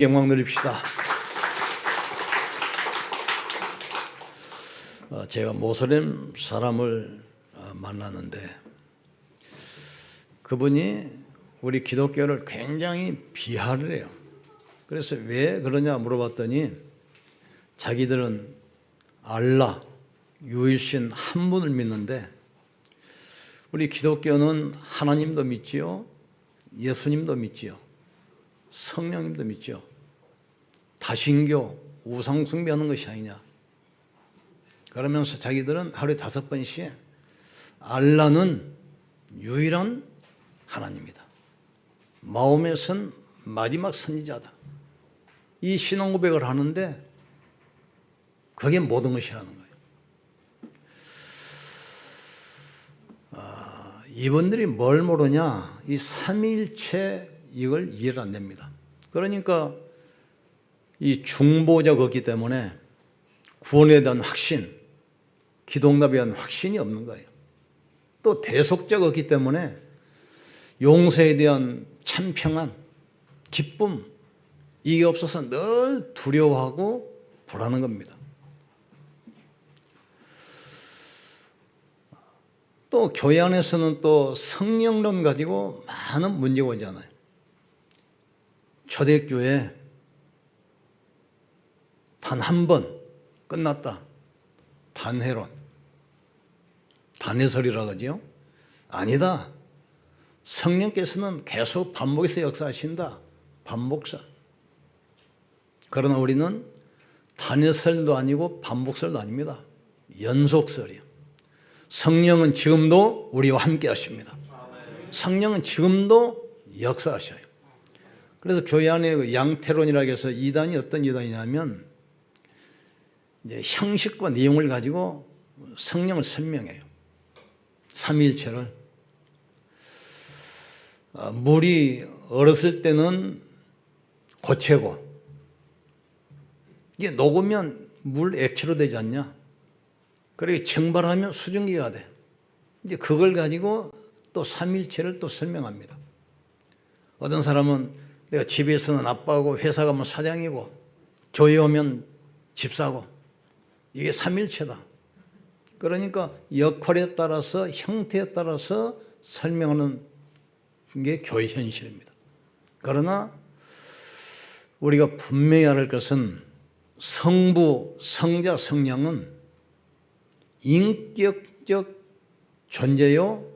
영광 드립시다. 제가 모슬렘 사람을 만났는데 그분이 우리 기독교를 굉장히 비하를 해요. 그래서 왜 그러냐 물어봤더니 자기들은 알라, 유일신 한 분을 믿는데 우리 기독교는 하나님도 믿지요, 예수님도 믿지요, 성령님도 믿죠. 다신교, 우상 숭배하는 것이 아니냐. 그러면서 자기들은 하루에 5번씩 알라는 유일한 하나님이다. 마호멧은 마지막 선지자다. 이 신앙 고백을 하는데 그게 모든 것이라는 거예요. 이분들이 뭘 모르냐? 이 삼위일체 이걸 이해를 안 됩니다. 그러니까 이 중보자가 없기 때문에 구원에 대한 확신, 기도응답에 대한 확신이 없는 거예요. 또 대속자가 없기 때문에 용서에 대한 참 평안, 기쁨 이게 없어서 늘 두려워하고 불안한 겁니다. 또 교회 안에서는 또 성령론 가지고 많은 문제가 오잖아요. 초대교회 단 한 번 끝났다. 단회론, 단회설이라고 하죠. 아니다. 성령께서는 계속 반복해서 역사하신다. 반복설. 그러나 우리는 단회설도 아니고 반복설도 아닙니다. 연속설이요. 성령은 지금도 우리와 함께 하십니다. 성령은 지금도 역사하셔요. 그래서 교회 안에 양태론이라고 해서 이단이 어떤 이단이냐면 이제 형식과 내용을 가지고 성령을 설명해요. 삼위일체를. 물이 얼었을 때는 고체고 이게 녹으면 물 액체로 되지 않냐? 그리고 증발하면 수증기가 돼. 이제 그걸 가지고 또 삼위일체를 또 설명합니다. 어떤 사람은 내가 집에서는 아빠고 회사 가면 사장이고 교회 오면 집사고 이게 삼위일체다. 그러니까 역할에 따라서 형태에 따라서 설명하는 게 교회 현실입니다. 그러나 우리가 분명히 알을 것은 성부, 성자, 성령은 인격적 존재요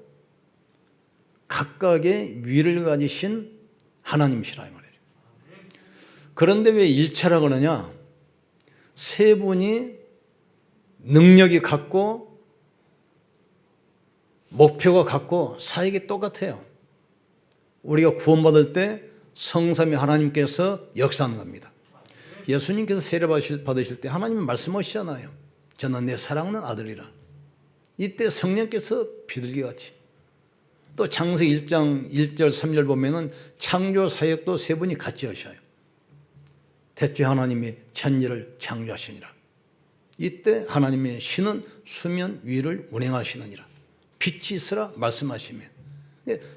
각각의 위를 가지신 하나님이시라 이 말이에요. 그런데 왜 일체라고 그러냐? 세 분이 능력이 같고 목표가 같고 사역이 똑같아요. 우리가 구원받을 때 성삼위 하나님께서 역사하는 겁니다. 예수님께서 세례 받으실 때 하나님 말씀하시잖아요. 저는 내 사랑하는 아들이라. 이때 성령께서 비둘기같이 또 창세기 1장 1절 3절 보면은 창조 사역도 세 분이 같이 하셔요. 태초에 하나님이 천지를 창조하시니라. 이때 하나님의 신은 수면 위를 운행하시느니라. 빛이 있으라 말씀하시면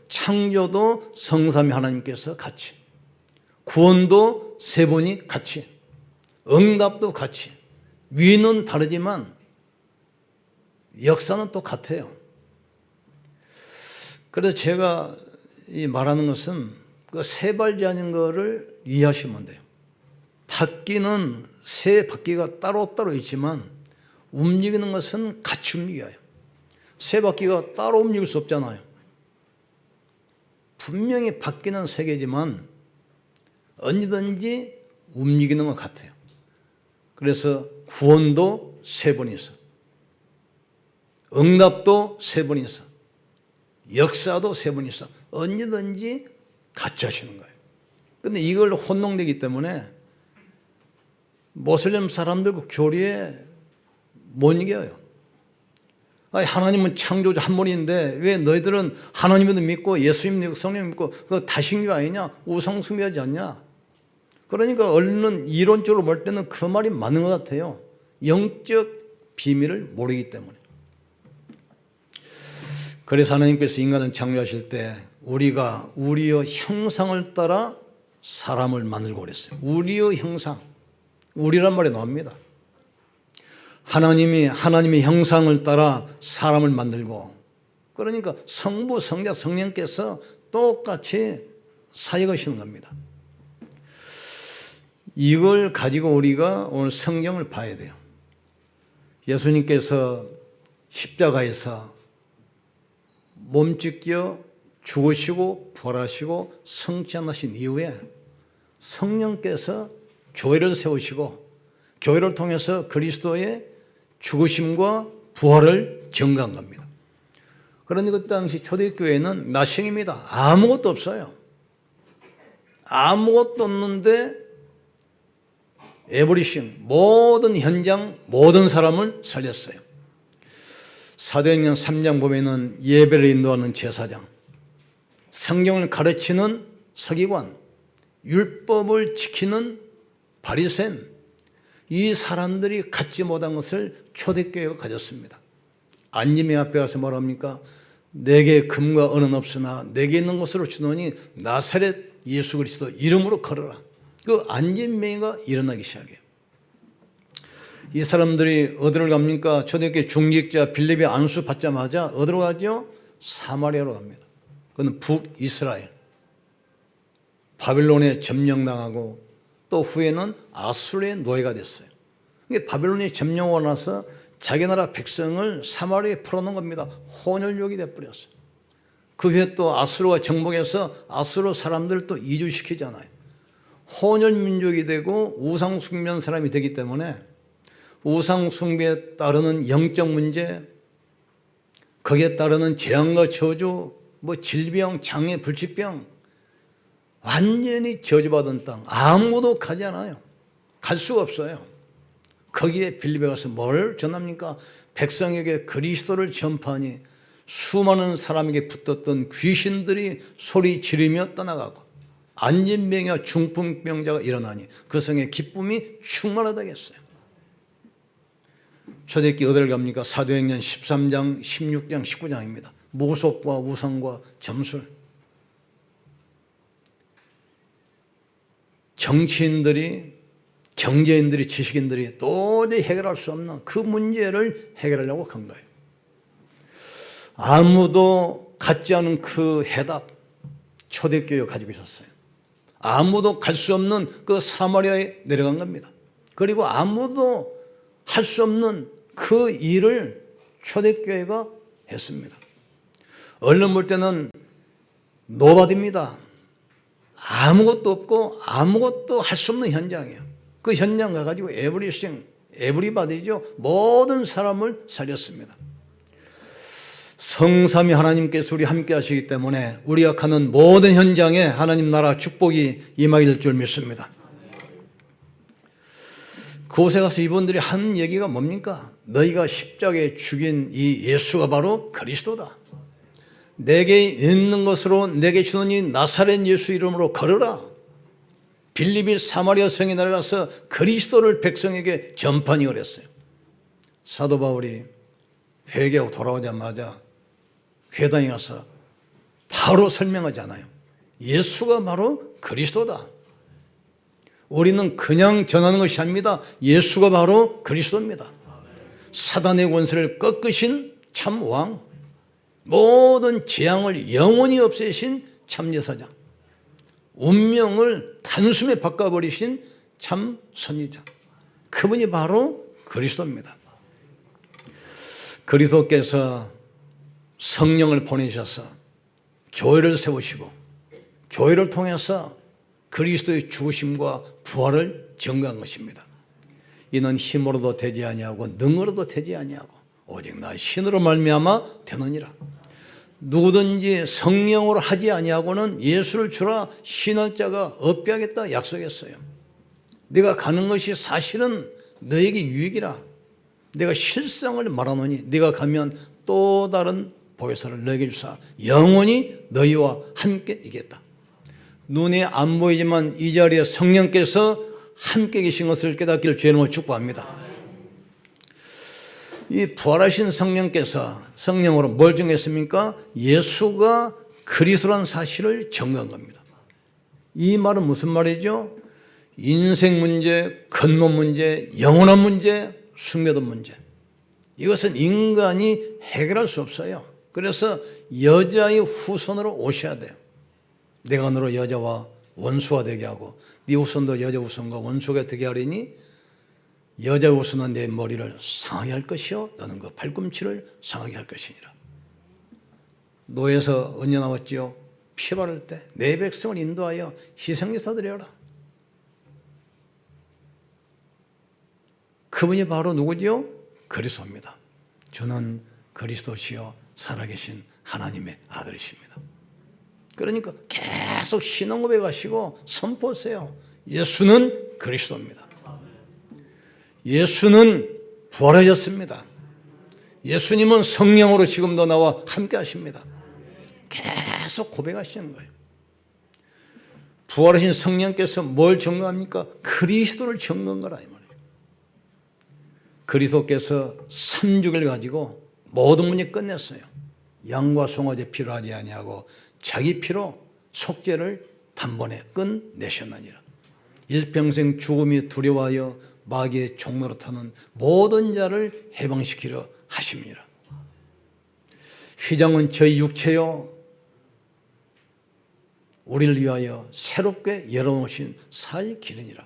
창조도 성삼위 하나님께서 같이, 구원도 세 분이 같이, 응답도 같이. 위는 다르지만 역사는 똑같아요. 그래서 제가 이 말하는 것은 그 세 발자인 거를 이해하시면 돼요. 바퀴는 세 바퀴가 따로따로 있지만 움직이는 것은 같이 움직여요. 세 바퀴가 따로 움직일 수 없잖아요. 분명히 바퀴는 세 개지만 언제든지 움직이는 것 같아요. 그래서 구원도 세 분이 있어. 응답도 세 분이 있어. 역사도 세 분이 있어. 언제든지 같이 하시는 거예요. 그런데 이걸 혼동되기 때문에 모슬렘 사람들과 교리에 못 이겨요. 아니, 하나님은 창조주 한 분인데 왜 너희들은 하나님도 믿고 예수님 믿고 성령 믿고 그거 다신교 아니냐? 우상 숭배하지 않냐? 그러니까 얼른 이론적으로 볼 때는 그 말이 맞는 것 같아요. 영적 비밀을 모르기 때문에. 그래서 하나님께서 인간을 창조하실 때 우리가 우리의 형상을 따라 사람을 만들고 그랬어요. 우리의 형상, 우리란 말이 나옵니다. 하나님의 형상을 따라 사람을 만들고, 그러니까 성부, 성자, 성령께서 똑같이 사역하시는 겁니다. 이걸 가지고 우리가 오늘 성경을 봐야 돼요. 예수님께서 십자가에서 몸짓겨 죽으시고 부활하시고 성취하신 이후에 성령께서 교회를 세우시고 교회를 통해서 그리스도의 죽으심과 부활을 증거한 겁니다. 그런데 그 당시 초대교회는 나생입니다. 아무것도 없어요. 아무것도 없는데 에브리싱, 모든 현장, 모든 사람을 살렸어요. 사도행전 3장 보면은 예배를 인도하는 제사장, 성경을 가르치는 서기관, 율법을 지키는 바리새인, 이 사람들이 갖지 못한 것을 초대교회가 가졌습니다. 안림의 앞에 가서 뭐랍니까? 내게 금과 은은 없으나 내게 있는 것으로 주노니 나사렛 예수 그리스도 이름으로 걸어라. 그 안진명예가 일어나기 시작해요. 이 사람들이 어디로 갑니까? 초대교회 중직자 빌립이 안수 받자마자 어디로 가죠? 사마리아로 갑니다. 그건 북이스라엘. 바빌론에 점령당하고 또 후에는 아수르의 노예가 됐어요. 바빌론이 점령하고 나서 자기 나라 백성을 사마리아에 풀어놓은 겁니다. 혼혈족이 돼버렸어요. 그 후에 또 아수르가 정복해서 아수르 사람들을 또 이주시키잖아요. 혼혈 민족이 되고 우상 숭배하는 사람이 되기 때문에 우상 숭배에 따르는 영적 문제, 거기에 따르는 재앙과 저주, 질병, 장애, 불치병, 완전히 저주받은 땅, 아무도 가지 않아요. 갈 수가 없어요. 거기에 빌립에 가서 뭘 전합니까? 백성에게 그리스도를 전파하니 수많은 사람에게 붙었던 귀신들이 소리 지르며 떠나가고 안진병이와 중풍병자가 일어나니 그 성에 기쁨이 충만하다겠어요. 초대교회 어디를 갑니까? 사도행전 13장, 16장, 19장입니다. 무속과 우상과 점술. 정치인들이, 경제인들이, 지식인들이 도저히 해결할 수 없는 그 문제를 해결하려고 한 거예요. 아무도 갖지 않은 그 해답, 초대교회가 가지고 있었어요. 아무도 갈 수 없는 그 사마리아에 내려간 겁니다. 그리고 아무도 할 수 없는 그 일을 초대교회가 했습니다. 얼른 볼 때는 노바디입니다. 아무것도 없고 아무것도 할 수 없는 현장이에요. 그 현장 가가지고 에브리바디죠. 모든 사람을 살렸습니다. 성삼위 하나님께서 우리 함께 하시기 때문에 우리가 가는 모든 현장에 하나님 나라 축복이 임하게 될 줄 믿습니다. 그곳에 가서 이분들이 한 얘기가 뭡니까? 너희가 십자가에 죽인 이 예수가 바로 그리스도다. 내게 있는 것으로 내게 주는 이 나사렛 예수 이름으로 걸어라. 빌립이 사마리아 성에 내려가서 그리스도를 백성에게 전파하니 그랬어요. 사도 바울이 회개하고 돌아오자마자 회당에 가서 바로 설명하지 않아요. 예수가 바로 그리스도다. 우리는 그냥 전하는 것이 아닙니다. 예수가 바로 그리스도입니다. 사단의 권세를 꺾으신 참 왕, 모든 재앙을 영원히 없애신 참 제사장, 운명을 단숨에 바꿔버리신 참 선지자, 그분이 바로 그리스도입니다. 그리스도께서 성령을 보내셔서 교회를 세우시고 교회를 통해서 그리스도의 죽으심과 부활을 증거한 것입니다. 이는 힘으로도 되지 아니하고 능으로도 되지 아니하고 오직 나 신으로 말미암아 되느니라. 누구든지 성령으로 하지 아니하고는 예수를 주라 신할 자가 없게 하겠다 약속했어요. 네가 가는 것이 사실은 너에게 유익이라. 내가 실상을 말하노니 네가 가면 또 다른 보혜사를 너에게 주사 영원히 너희와 함께 있겠다. 눈에 안 보이지만 이 자리에 성령께서 함께 계신 것을 깨닫기를 주의 이름으로 축복합니다. 이 부활하신 성령께서 성령으로 뭘 정했습니까? 예수가 그리스도라는 사실을 증거한 겁니다. 이 말은 무슨 말이죠? 인생 문제, 근본 문제, 영원한 문제, 숙명의 문제. 이것은 인간이 해결할 수 없어요. 그래서 여자의 후손으로 오셔야 돼요. 내가 너로 여자와 원수가 되게 하고 네 후손도 여자 후손과 원수가 되게 하리니 여자 후손은 내 머리를 상하게 할 것이요 너는 그 발꿈치를 상하게 할 것이니라. 노에서 언제 나왔지요? 피 바를 때 내 백성을 인도하여 희생제사 드려라. 그분이 바로 누구지요? 그리스도입니다. 주는 그리스도시요 살아계신 하나님의 아들이십니다. 그러니까 계속 신앙 고백하시고 선포하세요. 예수는 그리스도입니다. 예수는 부활하셨습니다. 예수님은 성령으로 지금도 나와 함께 하십니다. 계속 고백하시는 거예요. 부활하신 성령께서 뭘 증거합니까? 그리스도를 증거한 거라 이 말이에요. 그리스도께서 3주를 가지고 모든 문제 끝냈어요. 양과 송아지 피로 하지 아니하고 자기 피로 속죄를 단번에 끝내셨느니라. 일평생 죽음이 두려워하여 마귀의 종로로 타는 모든 자를 해방시키려 하십니다. 휘장은 저희 육체요 우리를 위하여 새롭게 열어놓으신 살 길이니라.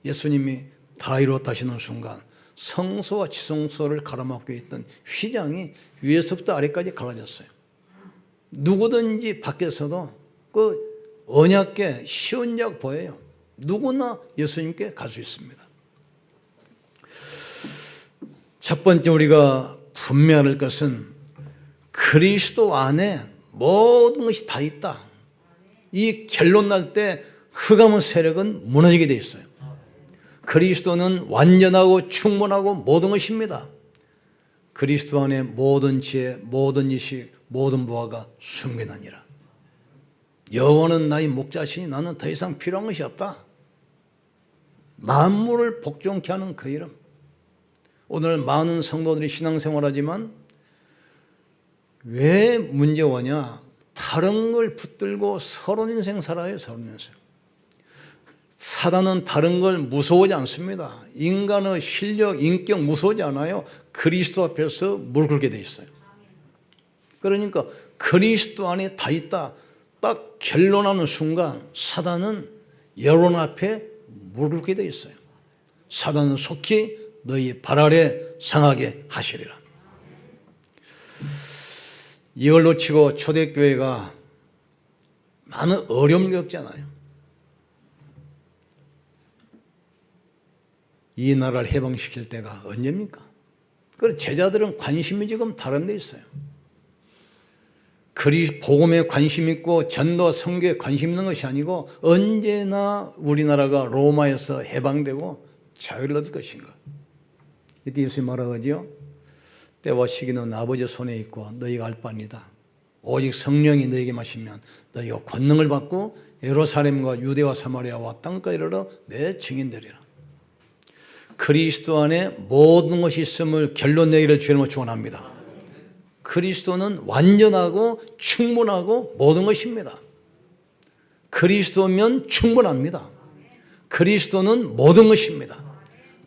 예수님이 다 이루었다 하시는 순간 성소와 지성소를 가로막고 있던 휘장이 위에서부터 아래까지 갈라졌어요. 누구든지 밖에서도 그 언약궤 쉬운 약 보여요. 누구나 예수님께 갈 수 있습니다. 첫 번째 우리가 분명할 것은 그리스도 안에 모든 것이 다 있다. 이 결론 날 때 흑암의 세력은 무너지게 되어 있어요. 그리스도는 완전하고 충분하고 모든 것입니다. 그리스도 안에 모든 지혜, 모든 지식, 모든 부하가 숨겨나니라. 여호와는 나의 목자시니 나는 더 이상 필요한 것이 없다. 만물을 복종케 하는 그 이름. 오늘 많은 성도들이 신앙생활하지만 왜 문제가 오냐? 다른 걸 붙들고 서론 인생 살아요. 서론 인생. 사단은 다른 걸 무서워하지 않습니다. 인간의 실력, 인격 무서워하지 않아요. 그리스도 앞에서 무릎 꿇게 돼 있어요. 그러니까 그리스도 안에 다 있다. 딱 결론하는 순간 사단은 여론 앞에 무릎 꿇게 돼 있어요. 사단은 속히 너희 발 아래 상하게 하시리라. 이걸 놓치고 초대교회가 많은 어려움을 겪잖아요. 이 나라를 해방시킬 때가 언제입니까? 그래서 제자들은 관심이 지금 다른 데 있어요. 복음에 관심 있고 전도와 선교에 관심 있는 것이 아니고 언제나 우리나라가 로마에서 해방되고 자유를 얻을 것인가. 이때 예수님 말하거든요. 때와 시기는 아버지 손에 있고 너희가 알 바 아니다. 오직 성령이 너희에게 마시면 너희가 권능을 받고 예루살렘과 유대와 사마리아와 땅까지 이르러 내 증인되리라. 그리스도 안에 모든 것이 있음을 결론 내기를 주님으로 축원합니다. 그리스도는 완전하고 충분하고 모든 것입니다. 그리스도면 충분합니다. 그리스도는 모든 것입니다.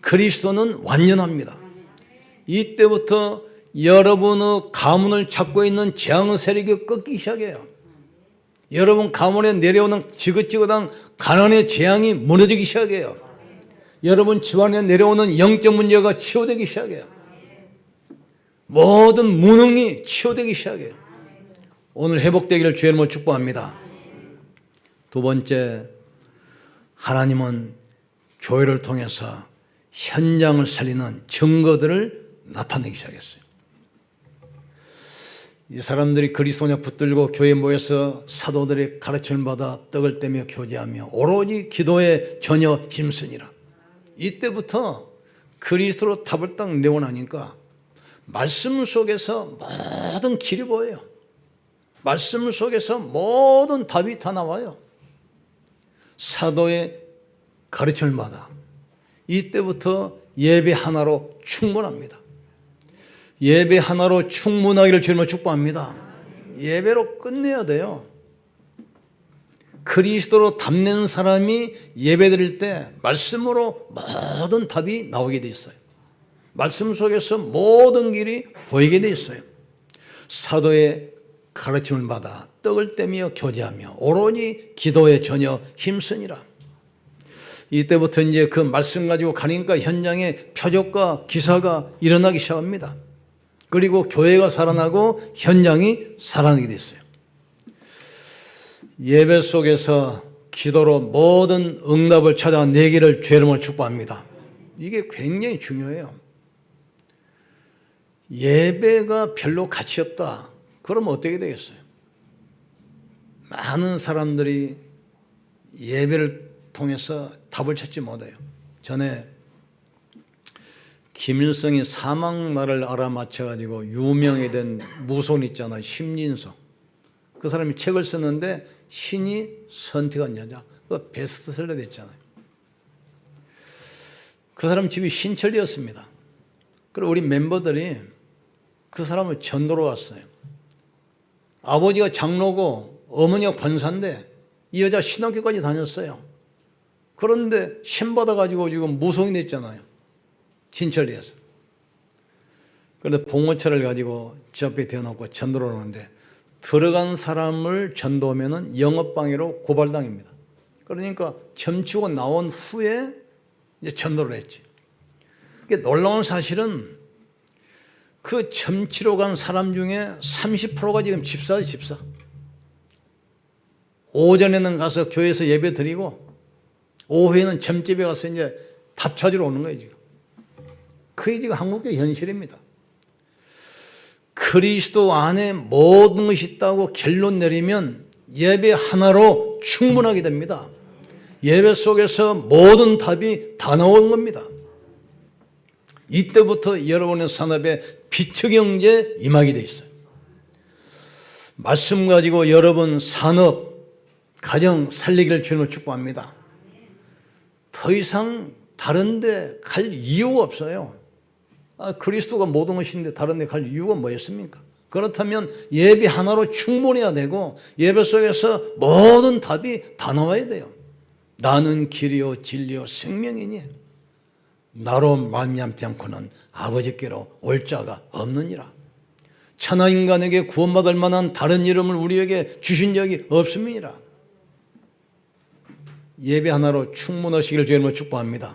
그리스도는 완전합니다. 이때부터 여러분의 가문을 잡고 있는 재앙의 세력이 꺾이기 시작해요. 여러분 가문에 내려오는 지긋지긋한 가난의 재앙이 무너지기 시작해요. 여러분 집안에 내려오는 영적 문제가 치유되기 시작해요. 모든 무능이 치유되기 시작해요. 오늘 회복되기를 주의 이름으로 축복합니다. 두 번째, 하나님은 교회를 통해서 현장을 살리는 증거들을 나타내기 시작했어요. 이 사람들이 그리스도냐 붙들고 교회에 모여서 사도들의 가르침을 받아 떡을 떼며 교제하며 오로지 기도에 전혀 힘쓰니라. 이때부터 그리스도로 답을 딱 내고 나니까 말씀 속에서 모든 길이 보여요. 말씀 속에서 모든 답이 다 나와요. 사도의 가르침을 받아 이때부터 예배 하나로 충분합니다. 예배 하나로 충분하기를 주님을 축복합니다. 예배로 끝내야 돼요. 그리스도로 답는 사람이 예배드릴 때 말씀으로 모든 답이 나오게 돼 있어요. 말씀 속에서 모든 길이 보이게 돼 있어요. 사도의 가르침을 받아 떡을 떼며 교제하며 오로지 기도에 전혀 힘쓰니라. 이때부터 이제 그 말씀 가지고 가니까 현장에 표적과 기사가 일어나기 시작합니다. 그리고 교회가 살아나고 현장이 살아나게 됐어요. 예배 속에서 기도로 모든 응답을 찾아 내기를 주의 이름으로 축복합니다. 이게 굉장히 중요해요. 예배가 별로 가치 없다. 그럼 어떻게 되겠어요? 많은 사람들이 예배를 통해서 답을 찾지 못해요. 전에 김일성이 사망날을 알아맞혀가지고 유명이 된 무손 있잖아요. 심진석. 그 사람이 책을 썼는데 신이 선택한 여자. 그 베스트셀러 됐잖아요. 그 사람 집이 신천리였습니다. 그리고 우리 멤버들이 그 사람을 전도로 왔어요. 아버지가 장로고 어머니가 권사인데 이 여자 신학교까지 다녔어요. 그런데 신 받아가지고 지금 무속이 됐잖아요. 신천리에서. 그런데 봉어차를 가지고 저 앞에 대놓고 전도를 하는데 들어간 사람을 전도하면 영업방해로 고발당입니다. 그러니까 점치고 나온 후에 이제 전도를 했지. 놀라운 사실은 그 점치러 간 사람 중에 30%가 지금 집사예요, 집사. 오전에는 가서 교회에서 예배 드리고 오후에는 점집에 가서 이제 답 찾으러 오는 거예요, 지금. 그게 지금 한국의 현실입니다. 그리스도 안에 모든 것이 있다고 결론 내리면 예배 하나로 충분하게 됩니다. 예배 속에서 모든 답이 다 나오는 겁니다. 이때부터 여러분의 산업에 빛의 경제 임하게 돼 있어요. 말씀 가지고 여러분 산업, 가정 살리기를 주님을 축복합니다. 더 이상 다른 데 갈 이유가 없어요. 그리스도가 모든 것인데 다른 데 갈 이유가 뭐였습니까? 그렇다면 예배 하나로 충분해야 되고 예배 속에서 모든 답이 다 나와야 돼요. 나는 길이요 진리요 생명이니 나로 말미암지 않고는 아버지께로 올 자가 없느니라. 천하 인간에게 구원받을 만한 다른 이름을 우리에게 주신 적이 없음이니라. 예배 하나로 충분하시기를 주의 이름으로 축복합니다.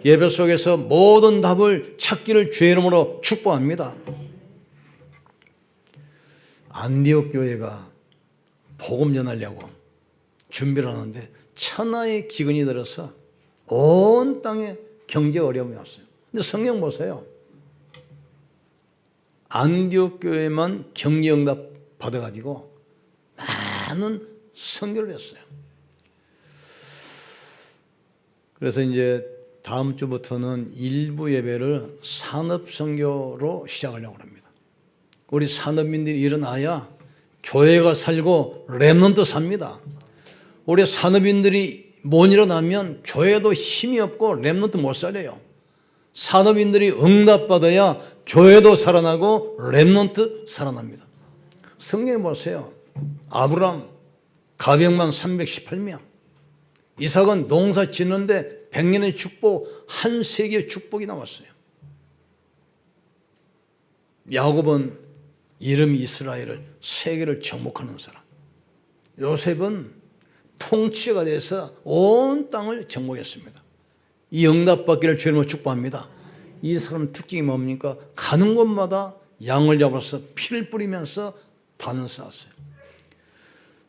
예배 속에서 모든 답을 찾기를 주의 이름으로 축복합니다. 안디옥 교회가 복음 전하려고 준비를 하는데 천하의 기근이 들어서 온 땅에 경제 어려움이 왔어요. 근데 성경 보세요. 안디옥 교회만 경제 응답 받아가지고 많은 선교를 했어요. 그래서 이제 다음 주부터는 일부 예배를 산업 선교로 시작하려고 합니다. 우리 산업인들이 일어나야 교회가 살고 렘넌트 삽니다. 우리 산업인들이 못 일어나면 교회도 힘이 없고 렘넌트 못 살려요. 산업인들이 응답받아야 교회도 살아나고 렘넌트 살아납니다. 성경에 보세요. 아브람 가병만 318명. 이삭은 농사 짓는데 100년의 축복, 한 세기의 축복이 나왔어요. 야곱은 이름이 이스라엘을 세계를 정복하는 사람. 요셉은 통치가 돼서 온 땅을 정복했습니다. 이 응답받기를 주님으로 축복합니다. 이 사람 특징이 뭡니까? 가는 곳마다 양을 잡아서 피를 뿌리면서 단을 쌓았어요.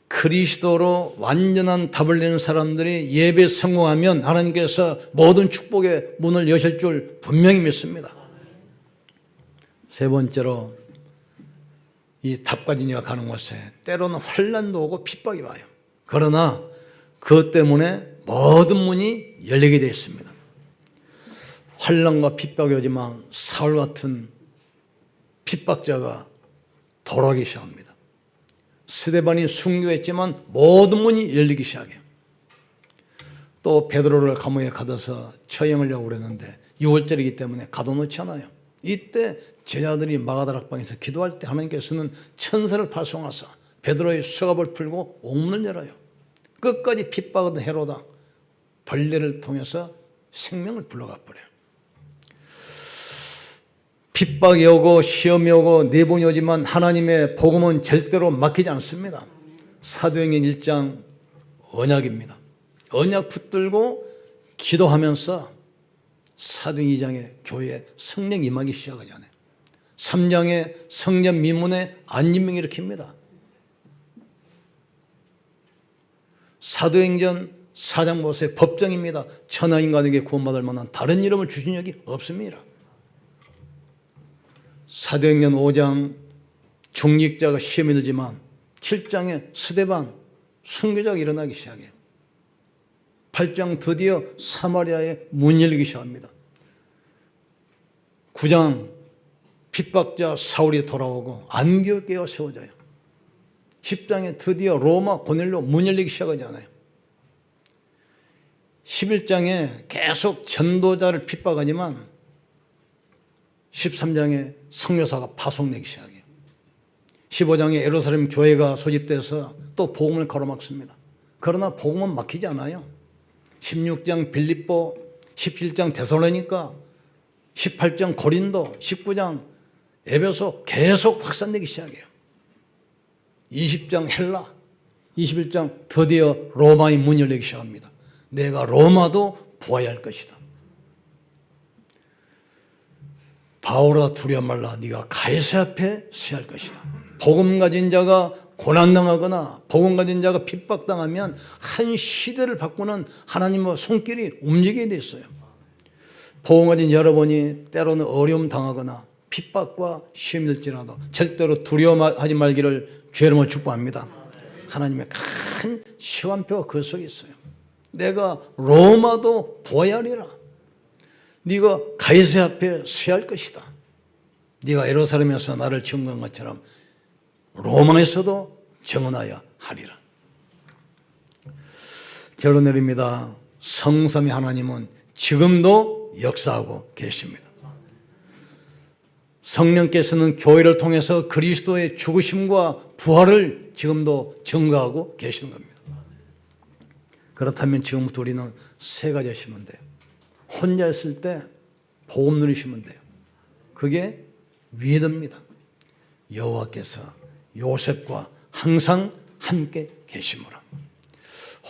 그리스도로 완전한 답을 내는 사람들이 예배에 성공하면 하나님께서 모든 축복의 문을 여실 줄 분명히 믿습니다. 세 번째로 이 답까지 내가 가는 곳에 때로는 환난도 오고 핍박이 와요. 그러나 그것 때문에 모든 문이 열리게 되어 있습니다. 환난과 핍박이 오지만 사울 같은 핍박자가 돌아가기 시작합니다. 스데반이 순교했지만 모든 문이 열리기 시작해요. 또 베드로를 감옥에 가둬서 처형하려고 그랬는데 6월절이기 때문에 가둬놓지 않아요. 이때 제자들이 마가다락방에서 기도할 때 하나님께서는 천사를 발송하사 베드로의 수갑을 풀고 옥문을 열어요. 끝까지 핍박하던 헤로다 벌레를 통해서 생명을 불러가 버려요. 핍박이 오고 시험이 오고 내분이 오지만 하나님의 복음은 절대로 막히지 않습니다. 사도행전 1장 언약입니다. 언약 붙들고 기도하면서 사도행전 2장에 교회에 성령 임하기 시작하잖아요. 3장에 성령 미문에 안진병 일으킵니다. 사도행전 4장 보세요. 법정입니다. 천하인간에게 구원받을 만한 다른 이름을 주신 적이 없습니다. 사도행전 5장 중직자가 시험이 들지만 7장에 스데반 순교자가 일어나기 시작해요. 8장 드디어 사마리아에 문 열리기 시작합니다. 9장 핍박자 사울이 돌아오고 안디옥교회가 세워져요. 10장에 드디어 로마 고넬료 문 열리기 시작하잖아요. 11장에 계속 전도자를 핍박하지만 13장에 성교사가 파송되기 시작해요. 15장에 예루살렘 교회가 소집돼서 또 복음을 가로막습니다. 그러나 복음은 막히지 않아요. 16장 빌립보, 17장 데살로니가, 18장 고린도, 19장 에베소 계속 확산되기 시작해요. 20장 헬라, 21장 드디어 로마의 문이 열리기 시작합니다. 내가 로마도 보아야 할 것이다. 바울아 두려워 말라. 네가 가이사 앞에 서야 할 것이다. 복음 가진 자가 고난당하거나 복음 가진 자가 핍박당하면 한 시대를 바꾸는 하나님의 손길이 움직이게 돼 있어요. 복음 가진 여러분이 때로는 어려움 당하거나 핍박과 시험이 될지라도 절대로 두려워하지 말기를 주의 이름으로 축복합니다. 하나님의 큰 시간표가 그 속에 있어요. 내가 로마도 보아야 하리라. 네가 가이사 앞에 서야 할 것이다. 네가 예루살렘에서 나를 증거한 것처럼 로마에서도 증언하여 하리라. 결론 내립니다. 성삼위 하나님은 지금도 역사하고 계십니다. 성령께서는 교회를 통해서 그리스도의 죽으심과 부활을 지금도 증거하고 계시는 겁니다. 그렇다면 지금부터 우리는 세 가지 하시면 돼요. 혼자 있을 때 복음 누리시면 돼요. 그게 믿음입니다. 여호와께서 요셉과 항상 함께 계시므로.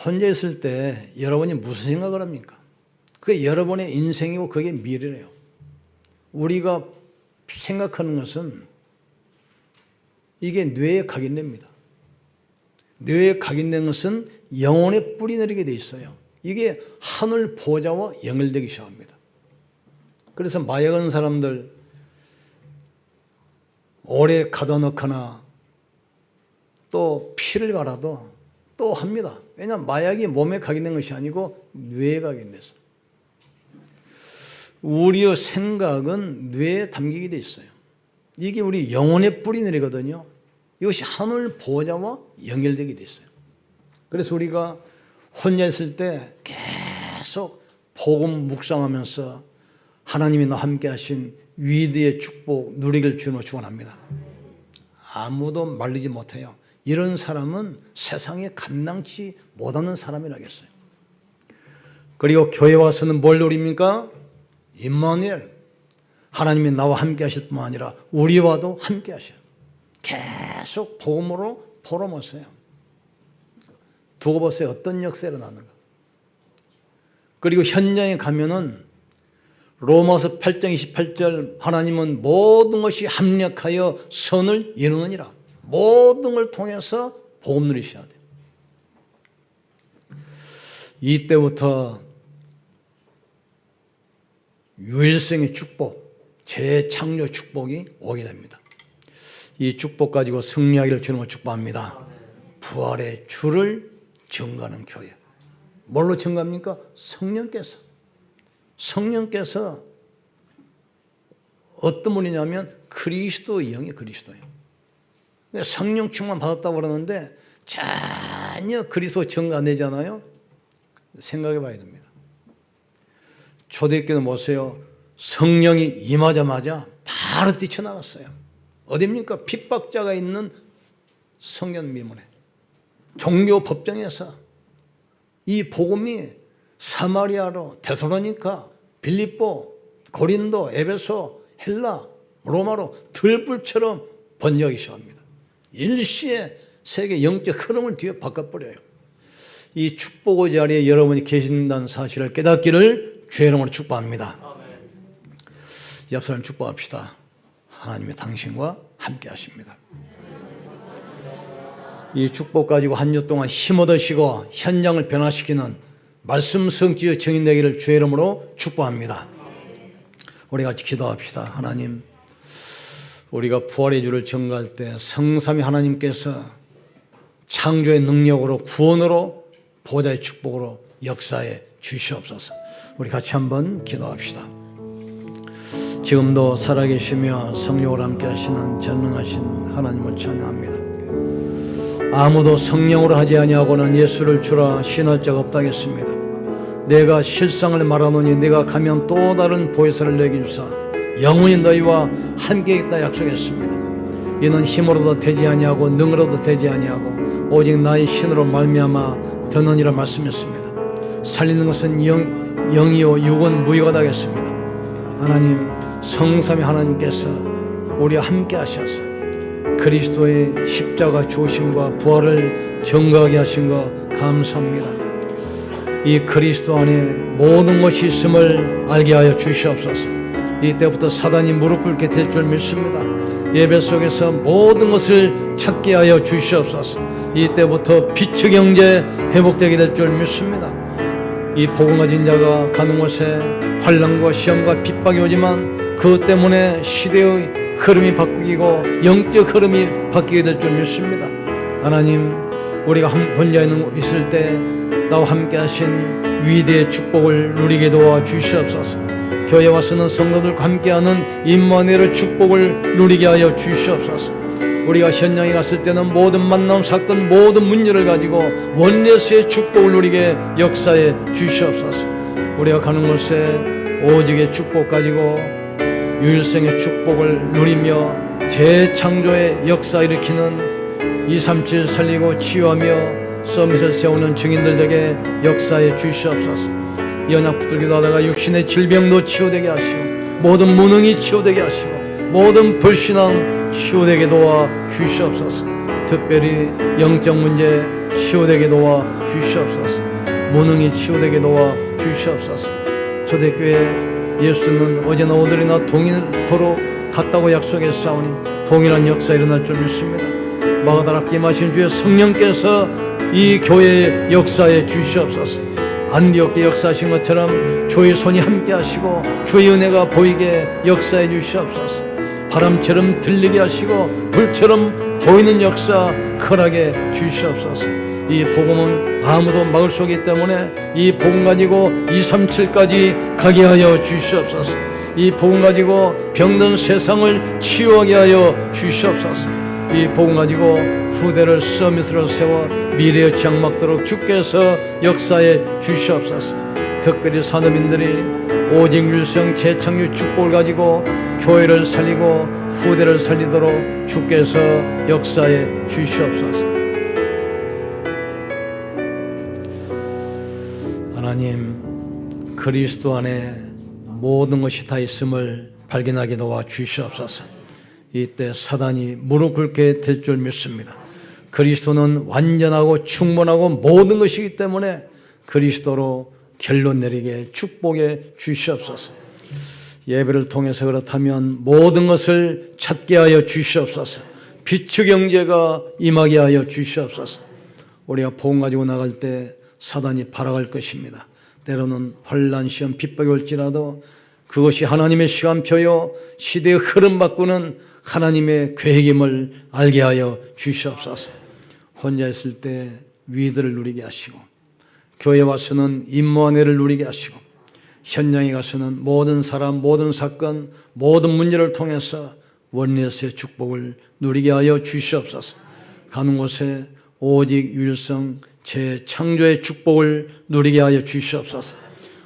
혼자 있을 때 여러분이 무슨 생각을 합니까? 그게 여러분의 인생이고 그게 미래래요. 우리가 생각하는 것은 이게 뇌에 각인됩니다. 뇌에 각인된 것은 영혼에 뿌리 내리게 돼 있어요. 이게 하늘 보좌와 연결되기 시작합니다. 그래서 마약하는 사람들 오래 가둬놓거나 또 피를 갈아도 또 합니다. 왜냐하면 마약이 몸에 각인된 것이 아니고 뇌에 각인돼서. 우리의 생각은 뇌에 담기게 돼 있어요. 이게 우리 영혼에 뿌리 내리거든요. 이것이 하늘 보좌와 연결되게 돼 있어요. 그래서 우리가 혼자 있을 때 계속 복음 묵상하면서 하나님이 나와 함께 하신 위대의 축복 누리길 주님으로 축원합니다. 아무도 말리지 못해요. 이런 사람은 세상에 감당치 못하는 사람이라겠어요. 그리고 교회 와서는 뭘 누립니까? 임마누엘, 하나님이 나와 함께 하실 뿐만 아니라 우리와도 함께 하셔요. 계속 복음으로 보러먹어요. 두고 보세요. 어떤 역사가 일어나는가. 그리고 현장에 가면은 로마서 8장 28절 하나님은 모든 것이 합력하여 선을 이루느니라. 모든 걸 통해서 복음 누리셔야 돼요. 이때부터 유일성의 축복, 재창조 축복이 오게 됩니다. 이 축복 가지고 승리하기를 주님을 축복합니다. 부활의 주를 증거하는 교회. 뭘로 증거합니까? 성령께서 어떤 분이냐면 그리스도의 영이 그리스도예요. 성령 충만 받았다고 그러는데 전혀 그리스도 증거 안 되잖아요. 생각해 봐야 됩니다. 초대교회는 보세요. 성령이 임하자마자 바로 뛰쳐나갔어요. 어디입니까? 핍박자가 있는 성전 미문에, 종교 법정에서 이 복음이 사마리아로 데살로니가, 빌립보, 고린도, 에베소, 헬라, 로마로 들불처럼 번져가기 시작합니다. 일시에 세계 영적 흐름을 뒤에 바꿔버려요. 이 축복의 자리에 여러분이 계신다는 사실을 깨닫기를 주의 이름으로 축복합니다. 옆 사람 축복합시다. 하나님이 당신과 함께 하십니다. 이 축복 가지고 한 주 동안 힘 얻으시고 현장을 변화시키는 말씀 성취의 증인 되기를 주의 이름으로 축복합니다. 우리 같이 기도합시다. 하나님, 우리가 부활의 주를 증거할 때 성삼위 하나님께서 창조의 능력으로 구원으로 보좌의 축복으로 역사에 주시옵소서. 우리 같이 한번 기도합시다. 지금도 살아계시며 성령으로 함께 하시는 전능하신 하나님을 찬양합니다. 아무도 성령으로 하지 아니하고는 예수를 주라 신할 자가 없다겠습니다. 내가 실상을 말하노니 내가 가면 또 다른 보혜사를 내게 주사 영원히 너희와 함께 있다 약속했습니다. 이는 힘으로도 되지 아니하고 능으로도 되지 아니하고 오직 나의 신으로 말미암아 되느니라 말씀했습니다. 살리는 것은 영이요 육은 무효가 되겠습니다. 하나님, 성삼위 하나님께서 우리와 함께 하셔서 그리스도의 십자가 죽으심과 부활을 증거하게 하신 것 감사합니다. 이 그리스도 안에 모든 것이 있음을 알게 하여 주시옵소서. 이때부터 사단이 무릎 꿇게 될 줄 믿습니다. 예배 속에서 모든 것을 찾게 하여 주시옵소서. 이때부터 빛의 경제 회복되게 될 줄 믿습니다. 이 복음 가진 자가 가는 곳에 환난과 시험과 핍박이 오지만 그것 때문에 시대의 흐름이 바뀌고 영적 흐름이 바뀌게 될 줄 믿습니다. 하나님, 우리가 혼자 있을 때 나와 함께 하신 위대의 축복을 누리게 도와 주시옵소서. 교회에 와서는 성도들과 함께하는 임마누엘의 축복을 누리게 하여 주시옵소서. 우리가 현장에 갔을 때는 모든 만남, 사건, 모든 문제를 가지고 원예수의 축복을 누리게 역사해 주시옵소서. 우리가 가는 곳에 오직의 축복 가지고 유일성의 축복을 누리며 재창조의 역사 일으키는 237 살리고 치유하며 서밋을 세우는 증인들에게 역사해 주시옵소서. 이 언약 붙들기도 하다가 육신의 질병도 치유되게 하시고 모든 무능이 치유되게 하시고 모든 불신앙 치유되게 도와 주시옵소서. 특별히 영적 문제 치유되게 도와 주시옵소서. 무능이 치유되게 도와 주시옵소서. 초대교회 예수는 어제나 오늘이나 동일토록 같다고 약속했사오니 동일한 역사 일어날 줄 믿습니다. 마가다락에 마신 주의 성령께서 이 교회의 역사에 주시옵소서. 안디옥에 역사하신 것처럼 주의 손이 함께 하시고 주의 은혜가 보이게 역사해 주시옵소서. 바람처럼 들리게 하시고 불처럼 보이는 역사 허락해 주시옵소서. 이 복음은 아무도 막을 수 없기 때문에 이 복음 가지고 237까지 가게 하여 주시옵소서. 이 복음 가지고 병든 세상을 치유하게 하여 주시옵소서. 이 복음 가지고 후대를 서밋으로 세워 미래의 장막도록 주께서 역사해 주시옵소서. 특별히 산업인들이 오직 율성 재창조 축복을 가지고 교회를 살리고 후대를 살리도록 주께서 역사해 주시옵소서. 하나님, 그리스도 안에 모든 것이 다 있음을 발견하게 도와 주시옵소서. 이때 사단이 무릎 꿇게 될 줄 믿습니다. 그리스도는 완전하고 충분하고 모든 것이기 때문에 그리스도로 결론 내리게 축복해 주시옵소서. 예배를 통해서 그렇다면 모든 것을 찾게 하여 주시옵소서. 빛의 경제가 임하게 하여 주시옵소서. 우리가 복음 가지고 나갈 때 사단이 발악할 것입니다. 때로는 환난, 시험, 핍박이 올지라도 그것이 하나님의 시간표요 시대의 흐름 바꾸는 하나님의 계획임을 알게 하여 주시옵소서. 혼자 있을 때 위대를 누리게 하시고 교회에 와서는 임무한혜를 누리게 하시고 현장에 가서는 모든 사람, 모든 사건, 모든 문제를 통해서 원리에서의 축복을 누리게 하여 주시옵소서. 가는 곳에 오직 유일성 재창조의 축복을 누리게 하여 주시옵소서.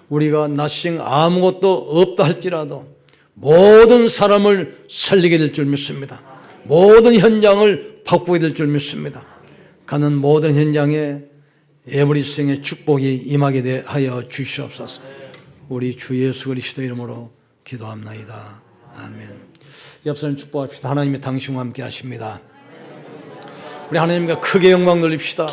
우리가 nothing 아무것도 없다 할지라도 모든 사람을 살리게 될 줄 믿습니다. 모든 현장을 바꾸게 될 줄 믿습니다. 가는 모든 현장에 에브리생의 축복이 임하게 하여 주시옵소서. 우리 주 예수 그리스도 이름으로 기도합나이다. 아멘. 옆사람 축복합시다. 하나님이 당신과 함께 하십니다. 우리 하나님과 크게 영광 돌립시다.